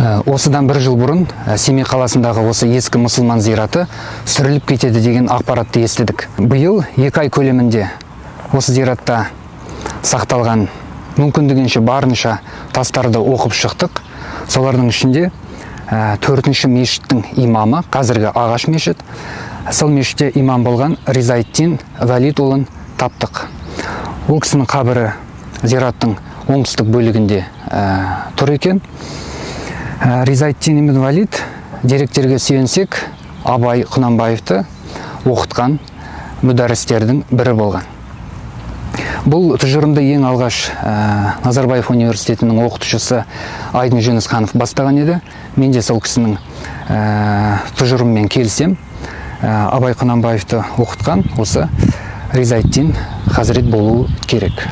Осыдан бір жыл бұрын Семей қаласындағы осы ескі мұсылман зираты сүріліп кетеді деген ақпаратты естідік. Биыл 2 ай көлемінде осы зиратта сақталған мүмкіндігінше барынша тастарды оқып шықтық. Солардың ішінде 4-ші мешіттің имамы, қазіргі ағаш мешіт, сол мешітте имам болған Ризаэддин Валид ұлын таптық. Ол кісінің қабірі зираттың оңтүстік бөлігінде тұр екен. Ризаэддин ибн Валид, деректерге сүйенсек, Абай Құнанбаевты оқытқан мүдәрістердің бірі болған. Бұл тұжырымды ең алғаш Назарбаев университетінің оқытушысы Айдын Жүнісханов бастаған еді. Мен де сол кісінің тұжырымымен келісем. Абай Құнанбаевты оқытқан осы Ризаэддин Хазірет болуы керек.